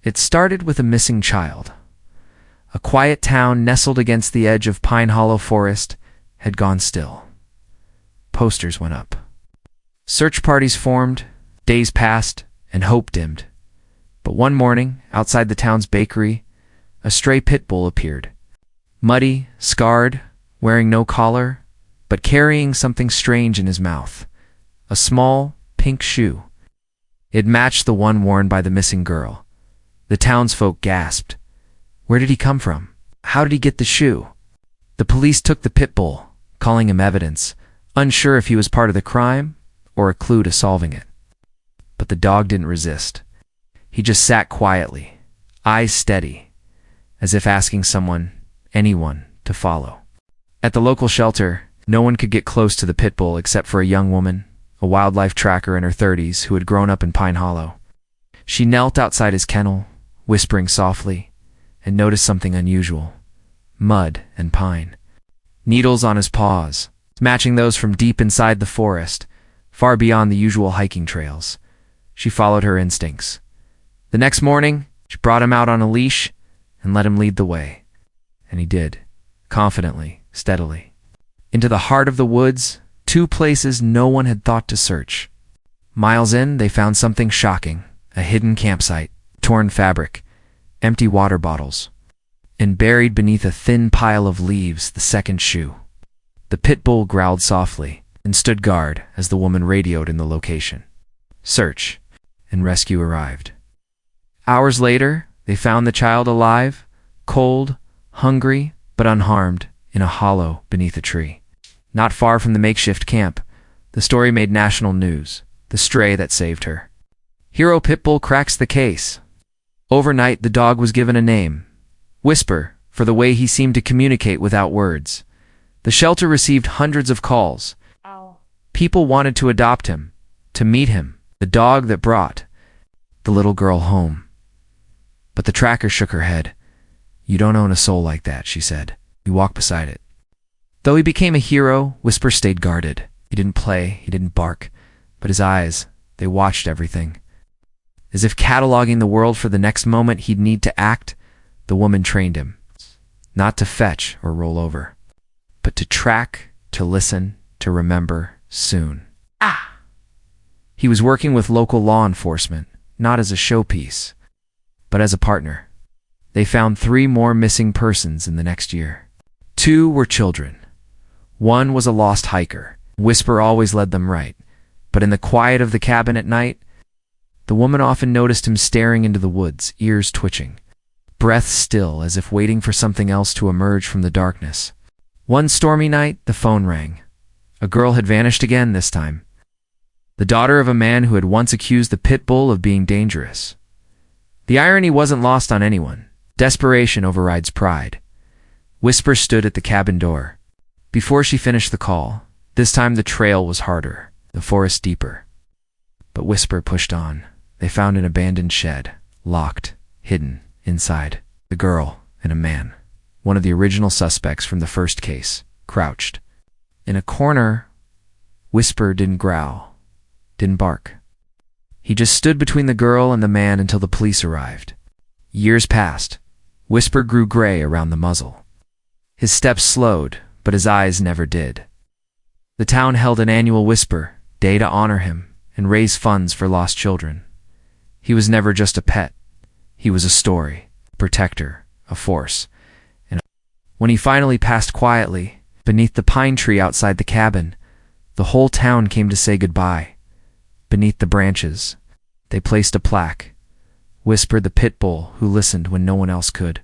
It started with a missing child. A quiet town nestled against the edge of Pine Hollow Forest had gone still. Posters went up. Search parties formed, days passed, and hope dimmed. But one morning, outside the town's bakery, a stray pit bull appeared. Muddy, scarred, wearing no collar, but carrying something strange in his mouth. A small, pink shoe. It matched the one worn by the missing girl. The townsfolk gasped. Where did he come from? How did he get the shoe? The police took the pit bull, calling him evidence, unsure if he was part of the crime or a clue to solving it. But the dog didn't resist. He just sat quietly, eyes steady, as if asking someone, anyone, to follow. At the local shelter, no one could get close to the pit bull except for a young woman, a wildlife tracker in her 30s who had grown up in Pine Hollow. She knelt outside his kennel, whispering softly, and noticed something unusual. Mud and pine. Needles on his paws, matching those from deep inside the forest, far beyond the usual hiking trails. She followed her instincts. The next morning, she brought him out on a leash and let him lead the way. And he did, confidently, steadily. Into the heart of the woods, two places no one had thought to search. Miles in, they found something shocking. A hidden campsite, torn fabric, empty water bottles, and buried beneath a thin pile of leaves, the second shoe. The pit bull growled softly and stood guard as the woman radioed in the location. Search and rescue arrived. Hours later, they found the child alive, cold, hungry, but unharmed, in a hollow beneath a tree. Not far from the makeshift camp, the story made national news, the stray that saved her. Hero Pitbull cracks the case. Overnight, the dog was given a name, Whisper, for the way he seemed to communicate without words. The shelter received hundreds of calls. People wanted to adopt him, to meet him, the dog that brought the little girl home. But the tracker shook her head. You don't own a soul like that, she said. You walk beside it. Though he became a hero, Whisper stayed guarded. He didn't play, he didn't bark, but his eyes, they watched everything. As if cataloging the world for the next moment he'd need to act, the woman trained him. Not to fetch or roll over, but to track, to listen, to remember soon. He was working with local law enforcement, not as a showpiece, but as a partner. They found 3 more missing persons in the next year. 2 were children. 1 was a lost hiker. Whisper always led them right, but in the quiet of the cabin at night, the woman often noticed him staring into the woods, ears twitching, breath still as if waiting for something else to emerge from the darkness. One stormy night, the phone rang. A girl had vanished again this time. The daughter of a man who had once accused the pit bull of being dangerous. The irony wasn't lost on anyone. Desperation overrides pride. Whisper stood at the cabin door. Before she finished the call, this time the trail was harder, the forest deeper. But Whisper pushed on. They found an abandoned shed, locked, hidden, inside. The girl and a man, one of the original suspects from the first case, crouched. In a corner, Whisper didn't growl, didn't bark. He just stood between the girl and the man until the police arrived. Years passed. Whisper grew gray around the muzzle. His steps slowed, but his eyes never did. The town held an annual Whisper Day to honor him and raise funds for lost children. He was never just a pet. He was a story, a protector, a force. And when he finally passed quietly, beneath the pine tree outside the cabin, the whole town came to say goodbye. Beneath the branches, they placed a plaque. Whisper the pit bull who listened when no one else could.